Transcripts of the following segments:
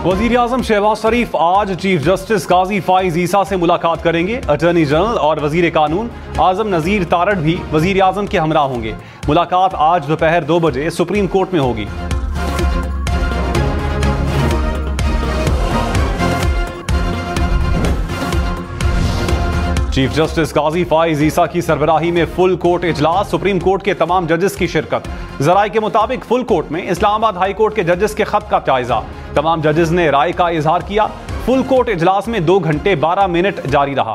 वज़ीर-ए-आज़म शहबाज शरीफ आज chief justice काजी फाइज ईसा से मुलाकात करेंगे। अटॉर्नी जनरल और वजीर कानून आजम नज़ीर तारड़ भी वज़ीर-ए-आज़म के हमरा होंगे। मुलाकात आज दोपहर 2 बजे सुप्रीम कोर्ट में होगी। चीफ जस्टिस काजी फाइज ईसा की सरबराही में फुल कोर्ट इजलास, सुप्रीम कोर्ट के तमाम जजेस की शिरकत। जराए के मुताबिक फुल कोर्ट में इस्लामाबाद हाई कोर्ट के जजेस के खत का जायजा। तमाम जजेस ने राय का इजहार किया। फुल कोर्ट इजलास में 2 घंटे 12 मिनट जारी रहा।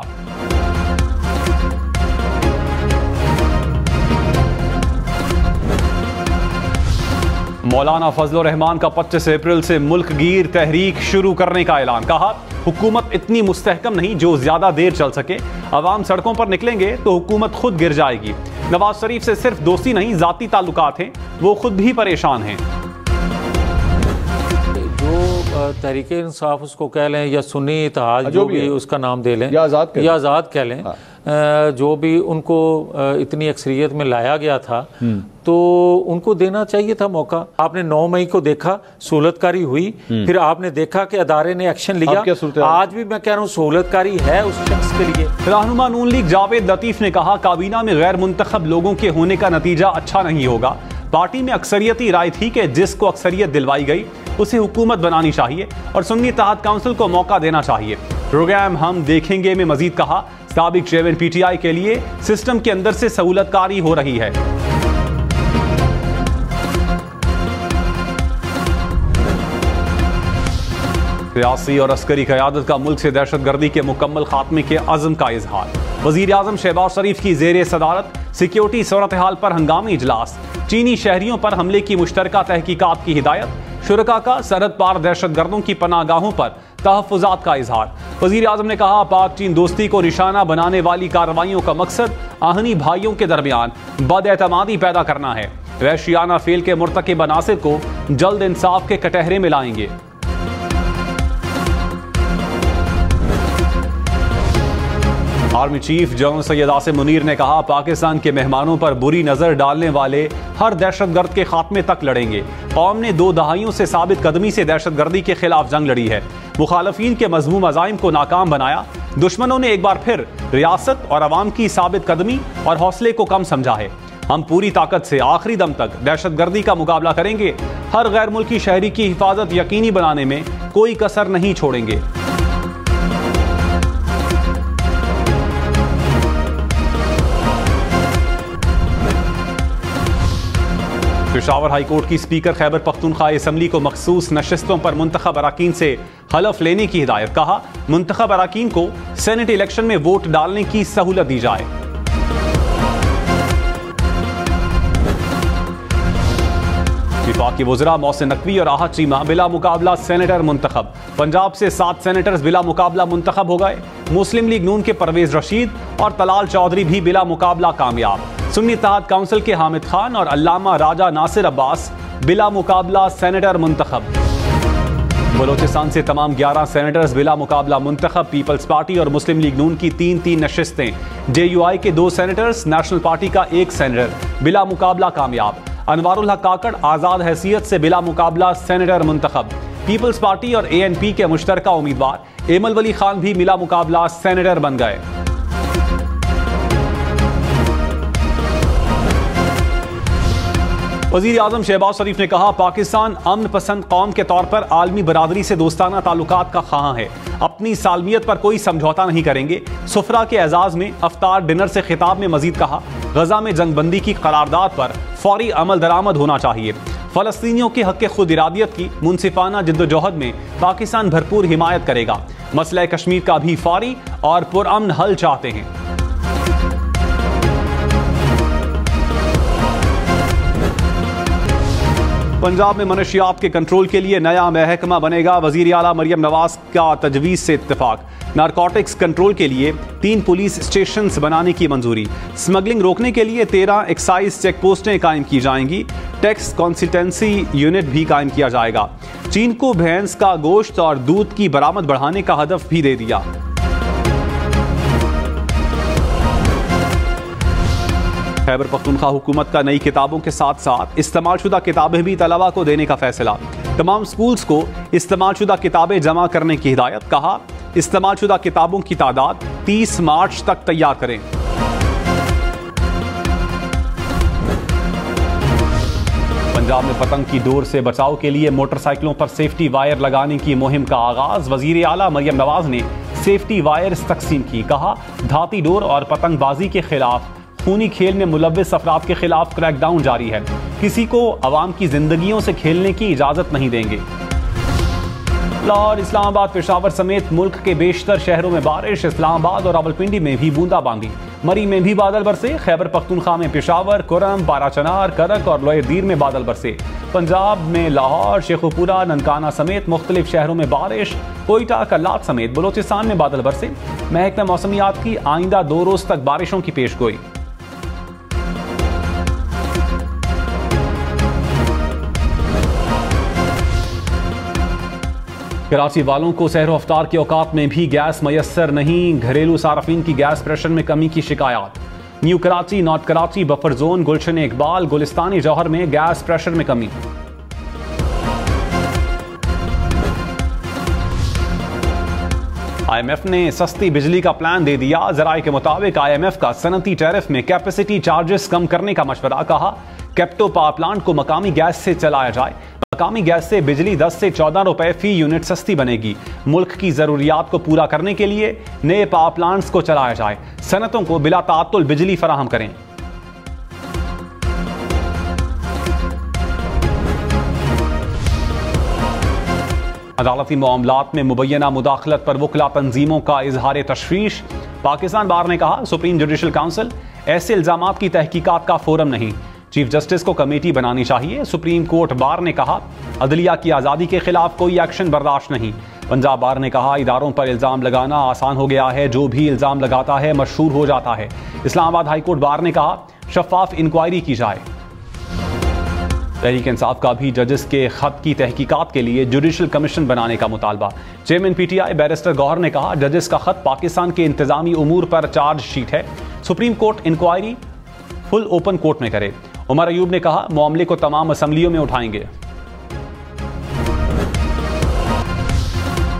मौलाना फजल रहमान का 25 अप्रैल से मुल्क गिर तहरीक शुरू करने का ऐलान। कहा, हुकूमत इतनी मुस्तहकम नहीं जो ज्यादा देर चल सके। अवाम सड़कों पर निकलेंगे तो हुकूमत खुद गिर जाएगी। नवाज शरीफ से सिर्फ दोस्ती नहीं, जाती ताल्लुकात हैं, वो खुद भी परेशान हैं। जो तहरीके इंसाफ उसको कह लें या सुन्नी इत्तेहाद, जो भी उसका नाम दे लें, या आज़ाद कह लें, जो भी उनको इतनी अक्सरियत में लाया गया था, तो उनको देना चाहिए था मौका। आपने 9 मई को देखा सहूलतकारी हुई, फिर आपने देखा कि अदारे ने एक्शन लिया। आज भी मैं कह रहा हूँ सहूलतकारी है उस शख्स के लिए। रहनुमा नून लीग जावेद लतीफ ने कहा, काबीना में गैर मुंतखब लोगों के होने का नतीजा अच्छा नहीं होगा। पार्टी में अक्सरियती राय थी कि जिसको अक्सरियत दिलवाई गई उसे हुकूमत बनानी चाहिए और सुन्नी इत्तेहाद काउंसिल को मौका देना चाहिए। प्रोग्राम हम देखेंगे में मजीद कहा, साबिक चेयरमैन पीटीआई के लिए सिस्टम के अंदर से सहूलतकारी हो रही है। सियासी और अस्करी क़यादत का मुल्क से दहशतगर्दी के मुकम्मल खात्मे के अज़्म का इजहार। वज़ीर-ए-आज़म शहबाज शरीफ की ज़ेरे सदारत सिक्योरिटी सूरत हाल पर हंगामी इजलास। चीनी शहरियों पर हमले की मुश्तरका तहकीकात की हिदायत। शुरका का सरहद पार दहशतगर्दों की पनागाहों पर तहफ़्फ़ुज़ात का इजहार। वज़ीर-ए-आज़म ने कहा, पाक चीन दोस्ती को निशाना बनाने वाली कार्रवाइयों का मकसद आहनी भाइयों के दरमियान बदएतमादी पैदा करना है। वहशियाना फेल के मुर्तकिब अनासिर को जल्द इंसाफ के कटहरे में लाएंगे। Army chief general Syed Asim Munir ने कहा, पाकिस्तान के मेहमानों पर बुरी नजर डालने वाले हर दहशतगर्द के खात्मे तक लड़ेंगे। कौम ने 2 दहाइयों से साबित कदमी से दहशतगर्दी के खिलाफ जंग लड़ी है। मुखालफीन के मजमूम अज़ाइम को नाकाम बनाया। दुश्मनों ने एक बार फिर रियासत और अवाम की साबित कदमी और हौसले को कम समझा है। हम पूरी ताकत से आखिरी दम तक दहशतगर्दी का मुकाबला करेंगे। हर गैर मुल्की शहरी की हिफाजत यकीनी बनाने में कोई कसर नहीं छोड़ेंगे। पेशावर हाई कोर्ट की स्पीकर खैबर पख्तूनख्वा असम्बली को मखसूस नशिस्तों पर मुंतखब अराकीन से हलफ लेने की हिदायत। कहा, मुंतखब अराकीन को सेनेट इलेक्शन में वोट डालने की सहूलत दी जाए। वफाकी वज़रा मोहसिन नकवी और आहत चीमा बिला मुकाबला सेनेटर मुंतखब। पंजाब से 7 सेनेटर्स बिला मुकाबला मुंतखब हो गए। मुस्लिम लीग नून के परवेज रशीद और तलाल चौधरी भी बिला मुकाबला कामयाब। सुन्नी इत्तेहाद काउंसिल के हामिद खान और अल्लामा राजा नासिर अब्बास बिला मुकाबला सेनेटर मुंतखब। बलोचिस्तान से तमाम 11 सेनेटर्स बिला मुकाबला मुंतखब। पीपल्स पार्टी और मुस्लिम लीग नून की 3-3 नशिस्तें। JUI के 2 सेनेटर्स, नेशनल पार्टी का 1 सेनेटर बिला मुकाबला कामयाब। अनवारुल हक काकड़ आज़ाद हैसियत से बिला मुकाबला सेनेटर मुंतखब। पीपल्स पार्टी और ANP के मुश्तरका उम्मीदवार एमल वली खान भी बिला मुकाबला सेनेटर बन गए। वज़ीर-ए-आज़म शहबाज शरीफ ने कहा, पाकिस्तान अमन पसंद कौम के तौर पर आलमी बरादरी से दोस्ताना ताल्लुकात का ख़्वाहां है। अपनी सालमियत पर कोई समझौता नहीं करेंगे। सुफरा के एजाज़ में अफ्तार डिनर से खिताब में मजीद कहा, गजा में जंगबंदी की करारदाद पर फौरी अमल दरामद होना चाहिए। फ़लस्तीनियों के हक़ खुद इरादियत की मुनसिफाना जिद्दोजहद में पाकिस्तान भरपूर हिमायत करेगा। मसला कश्मीर का भी फौरी और पुरअमन हल चाहते हैं। पंजाब में मनशियात के कंट्रोल के लिए नया महकमा बनेगा। वजीर आला मरियम नवाज का तजवीज़ से इत्तेफाक। नारकोटिक्स कंट्रोल के लिए 3 पुलिस स्टेशन बनाने की मंजूरी। स्मगलिंग रोकने के लिए 13 एक्साइज चेक पोस्टें कायम की जाएंगी। टैक्स कॉन्सिस्टेंसी यूनिट भी कायम किया जाएगा। चीन को भैंस का गोश्त और दूध की बरामद बढ़ाने का हदफ भी दे दिया। खैबर पख्तूनख्वा हुकूमत का नई किताबों के साथ साथ इस्तेमालशुदा किताबें भी तलबा को देने का फैसला। तमाम स्कूल्स को इस्तेमालशुदा किताबें जमा करने की हिदायत। कहा, इस्तेमालशुदा किताबों की तादाद 30 मार्च तक तैयार करें। पंजाब में पतंग की डोर से बचाव के लिए मोटरसाइकिलों पर सेफ्टी वायर लगाने की मुहिम का आगाज। वजीर आला मरियम नवाज ने सेफ्टी वायर्स तकसीम की। कहा, धाती डोर और पतंगबाजी के खिलाफ खूनी खेल में मुलव्विस अफराद के खिलाफ क्रैकडाउन जारी है। किसी को अवाम की जिंदगियों से खेलने की इजाजत नहीं देंगे। लाहौर, इस्लामाबाद, पेशावर समेत मुल्क के बेशतर शहरों में बारिश। इस्लामाबाद और रावलपिंडी में भी बूंदाबांदी। मरी में भी बादल बरसे। खैबर पख्तूनख्वा में पेशावर, कुरम, बाराचनार, करक और लोअर दीर में बादल बरसे। पंजाब में लाहौर, शेखुपुरा, ननकाना समेत मुख्तलिफ शहरों में बारिश। कोयटा, कल्लात समेत बलोचिस्तान में बादल बरसे। महकमा मौसमियात की आइंदा 2 रोज तक बारिशों की पेशगोई। कराची वालों को सहर अफ्तार के औकात में भी गैस मयसर नहीं। घरेलू सार्फिन की गैस प्रेशर में कमी की शिकायत। न्यू कराची, नॉर्थ कराची, बफर जोन, गुलशन इकबाल, गुलिस्तानी जौहर में गैस प्रेशर में कमी। IMF ने सस्ती बिजली का प्लान दे दिया। जराये के मुताबिक IMF का सनती टैरिफ में कैपेसिटी चार्जेस कम करने का मशवरा। कहा, कैप्टो पावर प्लांट को मकामी गैस से चलाया जाए। मकामी गैस से बिजली 10 से 14 रुपए फी यूनिट सस्ती बनेगी। मुल्क की जरूरियात को पूरा करने के लिए नए पावर प्लांट्स को चलाया जाए। सनतों को बिला ताअत्तुल बिजली फराहम करें। अदालती मामलात में मुबैना मुदाखलत पर वकला तंजीमों का इजहार तशवीश। पाकिस्तान बार ने कहा, सुप्रीम जुडिशल काउंसिल ऐसे इल्जामात की तहकीकात का फोरम नहीं। चीफ जस्टिस को कमेटी बनानी चाहिए। सुप्रीम कोर्ट बार ने कहा, अदलिया की आज़ादी के खिलाफ कोई एक्शन बर्दाश्त नहीं। पंजाब बार ने कहा, इदारों पर इल्ज़ाम लगाना आसान हो गया है। जो भी इल्ज़ाम लगाता है मशहूर हो जाता है। इस्लामाबाद हाईकोर्ट बार ने कहा, शफाफ इंक्वायरी की जाए। तहरीक इंसाफ का भी जजेस के खत की तहकीकात के लिए जुडिशल कमीशन बनाने का मुतालबा। चेयरमैन PTI बैरिस्टर गौहर ने कहा, जजेस का खत पाकिस्तान के इंतजामी उमूर पर चार्जशीट है। Supreme court inquiry full open court में करे। उमर अयूब ने कहा, मामले को तमाम असम्बलियों में उठाएंगे।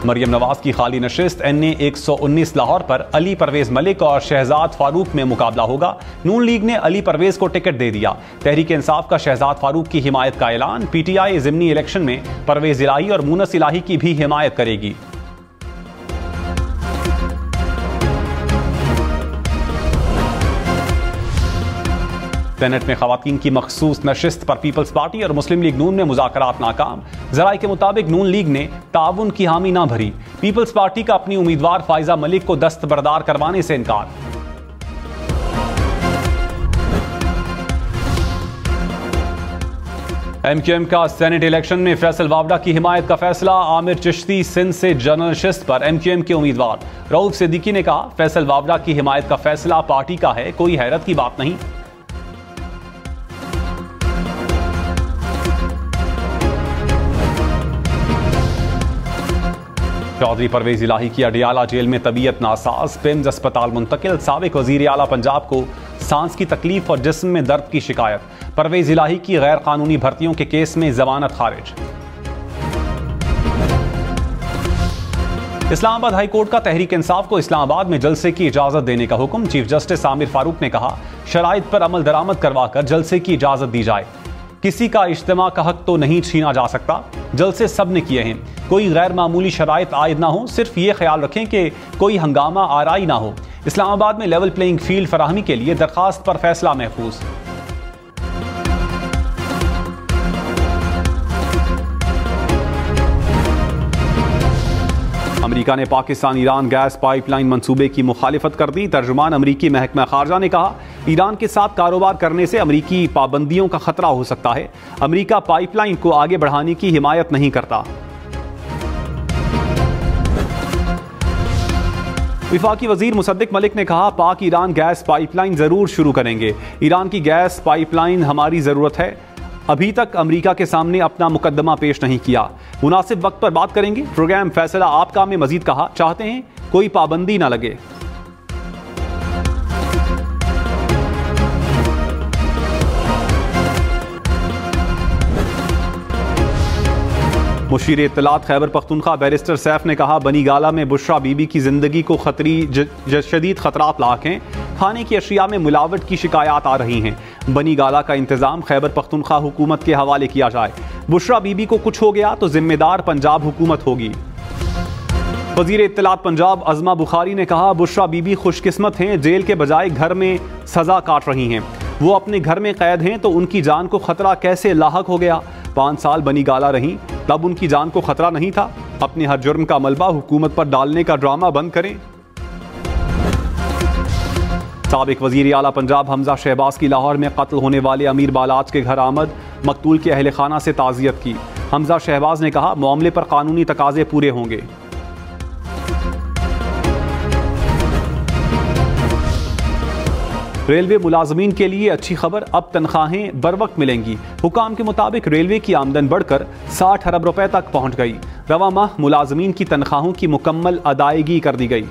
मरियम नवाज की खाली नशिस्त NA 119 लाहौर पर अली परवेज मलिक और शहजाद फारूक में मुकाबला होगा। नून लीग ने अली परवेज को टिकट दे दिया। तहरीक इंसाफ का शहजाद फारूक की हिमायत का ऐलान। PTI ज़िमनी इलेक्शन में परवेज इलाही और मुनस इलाही की भी हिमायत करेगी। सेनेट में खवातीन की मखसूस नशिस्त पर पीपल्स पार्टी और मुस्लिम लीग नून में मुज़ाकरात नाकाम। ज़राए के मुताबिक नून लीग ने ताउन की हामी ना भरी। पीपल्स पार्टी का अपनी उम्मीदवार फायजा मलिक को दस्तबरदार करवाने से इनकार। MQM का सेनेट इलेक्शन में फैसल वावडा की हिमायत का फैसला। आमिर चिश्ती सिंध से जनरल नशिस्त पर MQM के उम्मीदवार। रऊफ सिद्दीकी ने कहा, फैसल वावडा की हिमायत का फैसला पार्टी का है, कोई हैरत की बात नहीं। चौधरी परवेज इलाही की अडियाला जेल में तबीयत नासाज। पिम्स अस्पताल मुंतकिल। साबिक वजीर आला पंजाब को सांस की तकलीफ और जिस्म में दर्द की शिकायत। परवेज इलाही की गैर कानूनी भर्तियों के केस में जमानत खारिज। इस्लामाबाद हाई कोर्ट का तहरीक इंसाफ को इस्लामाबाद में जलसे की इजाजत देने का हुक्म। चीफ जस्टिस आमिर फारूक ने कहा, शराइत पर अमल दरामद करवाकर जलसे की इजाजत दी जाए। किसी का इज्तिमा का हक तो नहीं छीना जा सकता। जलसे सब ने किए हैं। कोई गैर मामूली शराइत आयद ना हो। सिर्फ ये ख्याल रखें कि कोई हंगामा आराई ना हो। इस्लामाबाद में लेवल प्लेइंग फील्ड फराहमी के लिए दरखास्त पर फैसला महफूज। अमेरिका ने पाकिस्तान ईरान गैस पाइपलाइन मंसूबे की मुखालिफत कर दी। तर्जुमान अमेरिकी महकमा खारजा ने कहा, ईरान के साथ कारोबार करने से अमेरिकी पाबंदियों का खतरा हो सकता है। अमेरिका पाइपलाइन को आगे बढ़ाने की हिमायत नहीं करता। विफाकी वजीर मुसद्दिक मलिक ने कहा, पाक ईरान गैस पाइपलाइन जरूर शुरू करेंगे। ईरान की गैस पाइपलाइन हमारी जरूरत है। अभी तक अमेरिका के सामने अपना मुकदमा पेश नहीं किया। मुनासिब वक्त पर बात करेंगे। प्रोग्राम फैसला आपका में मजीद कहा, चाहते हैं कोई पाबंदी ना लगे। मुशीर इत्तलात खैबर पख्तूनख्वा बैरिस्टर सैफ ने कहा, बनी गाला में बुशरा बीबी की जिंदगी को शदीद खतरात लाक हैं। खाने की अशिया में मिलावट की शिकायत आ रही हैं। बनी गाला का इंतजाम खैबर पख्तूनख्वा हुकूमत के हवाले किया जाए। बुशरा बीबी को कुछ हो गया तो जिम्मेदार पंजाब हुकूमत होगी। वजीर इत्तलात पंजाब अज़मा बुखारी ने कहा, बुशरा बीबी खुशकिस्मत हैं, जेल के बजाय घर में सजा काट रही हैं। वो अपने घर में कैद हैं तो उनकी जान को खतरा कैसे लाहक हो गया? 5 साल बनी गाला रहीं, तब उनकी जान को खतरा नहीं था? अपने हर जुर्म का मलबा हुकूमत पर डालने का ड्रामा बंद करें। साबिक वजीर आला पंजाब हमजा शहबाज की लाहौर में कत्ल होने वाले अमीर बालाज के घर आमद, मकतूल के अहल खाना से ताज़ियत की। हमजा शहबाज ने कहा, मामले पर कानूनी तकाजे पूरे होंगे। रेलवे मुलाजमीन के लिए अच्छी खबर, अब तनख्वाहें बर वक्त मिलेंगी। हुकाम के मुताबिक रेलवे की आमदन बढ़कर 60 अरब रुपए तक पहुंच गई। रवा माह मुलाजमीन की तनख्वाहों की मुकम्मल अदायगी कर दी गई।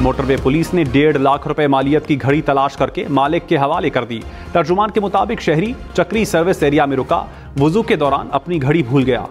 मोटरवे पुलिस ने 1.5 लाख रुपए मालियत की घड़ी तलाश करके मालिक के हवाले कर दी। तर्जुमान के मुताबिक शहरी चक्री सर्विस एरिया में रुका, वुजू के दौरान अपनी घड़ी भूल गया।